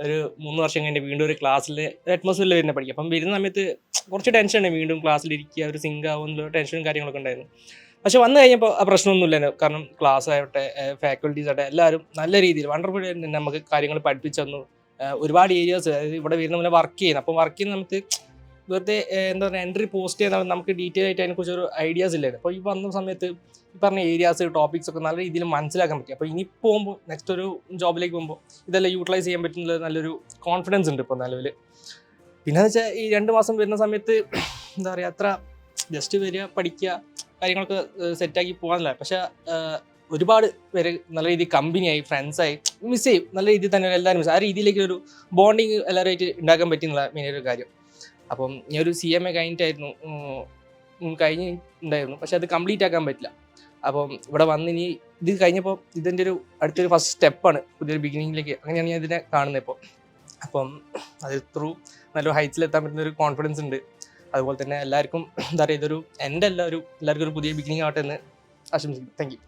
ഒരു 3 വർഷം കഴിഞ്ഞ് വീണ്ടും ഒരു ക്ലാസ്സിൽ അറ്റ്മോസ്ഫിയറിൽ വരുന്ന പഠിക്കുക. അപ്പം വരുന്ന സമയത്ത് കുറച്ച് ടെൻഷനുണ്ട്, വീണ്ടും ക്ലാസ്സിലിരിക്കുക, ഒരു സിങ്ക് ആവുന്ന ടെൻഷനും കാര്യങ്ങളൊക്കെ ഉണ്ടായിരുന്നു. പക്ഷെ വന്നു കഴിഞ്ഞപ്പോൾ ആ പ്രശ്നമൊന്നുമില്ല. കാരണം ക്ലാസ് ആവട്ടെ, ഫാക്കൽറ്റീസ് ആവട്ടെ, എല്ലാവരും നല്ല രീതിയിൽ വണ്ടർഫുൾ ആയിട്ട് നമുക്ക് കാര്യങ്ങൾ പഠിപ്പിച്ചു തന്നു. ഒരുപാട് ഏരിയാസ്, അതായത് ഇവിടെ വരുന്ന പോലെ വർക്ക് ചെയ്യുന്നത്. അപ്പം വർക്ക് ചെയ്യുന്ന നമുക്ക് വെറുതെ എന്താ പറയുക, എൻട്രി പോസ്റ്റ് ചെയ്യുന്ന നമുക്ക് ഡീറ്റെയിൽ ആയിട്ട് അതിനെക്കുറിച്ച് ഒരു ഐഡിയാസ് ഇല്ലായിരുന്നു. അപ്പോൾ ഈ വന്ന സമയത്ത് ഈ പറഞ്ഞ ഏരിയാസ്, ടോപ്പിക്സ് ഒക്കെ നല്ല രീതിയിൽ മനസ്സിലാക്കാൻ പറ്റി. അപ്പോൾ ഇനി പോകുമ്പോൾ നെക്സ്റ്റ് ഒരു ജോബിലേക്ക് പോകുമ്പോൾ ഇതെല്ലാം യൂട്ടിലൈസ് ചെയ്യാൻ പറ്റുന്ന നല്ലൊരു കോൺഫിഡൻസ് ഉണ്ട് ഇപ്പോൾ നിലവിൽ. പിന്നെ വെച്ചാൽ ഈ 2 മാസം വരുന്ന സമയത്ത് എന്താ പറയുക, അത്ര ജസ്റ്റ് വരിക, പഠിക്കുക, കാര്യങ്ങളൊക്കെ സെറ്റാക്കി പോകാനില്ല. പക്ഷേ ഒരുപാട് പേര് നല്ല രീതിയിൽ കമ്പനിയായി, ഫ്രണ്ട്സായി, മിസ് ചെയ്യും. നല്ല രീതിയിൽ തന്നെ എല്ലാവരും മിസ്, ആ രീതിയിലേക്ക് ഒരു ബോണ്ടിങ് എല്ലാവരുമായിട്ട് ഉണ്ടാക്കാൻ പറ്റുന്നുള്ള മെയിനൊരു കാര്യം. അപ്പം ഞാൻ ഒരു CMA കഴിഞ്ഞിട്ടായിരുന്നു കഴിഞ്ഞിട്ടുണ്ടായിരുന്നു, പക്ഷെ അത് കംപ്ലീറ്റ് ആക്കാൻ പറ്റില്ല. അപ്പം ഇവിടെ വന്നിനി ഇത് കഴിഞ്ഞപ്പോൾ ഇതിൻ്റെ ഒരു അടുത്തൊരു ഫസ്റ്റ് സ്റ്റെപ്പാണ് പുതിയൊരു ബിഗിനിങ്ങിലേക്ക്. അങ്ങനെയാണ് ഞാൻ ഇതിനെ കാണുന്നത് ഇപ്പോൾ. അപ്പം അത് ത്രൂ നല്ലൊരു ഹൈറ്റ്സിലെത്താൻ പറ്റുന്നൊരു കോൺഫിഡൻസ് ഉണ്ട്. അതുപോലെ തന്നെ എല്ലാവർക്കും എന്താ പറയുക, ഇതൊരു എൻ്റെ എല്ലാവർക്കും ഒരു പുതിയ ബിഗിനിങ് ആവട്ടെ എന്ന് ആശംസിക്കുന്നു. Thank you.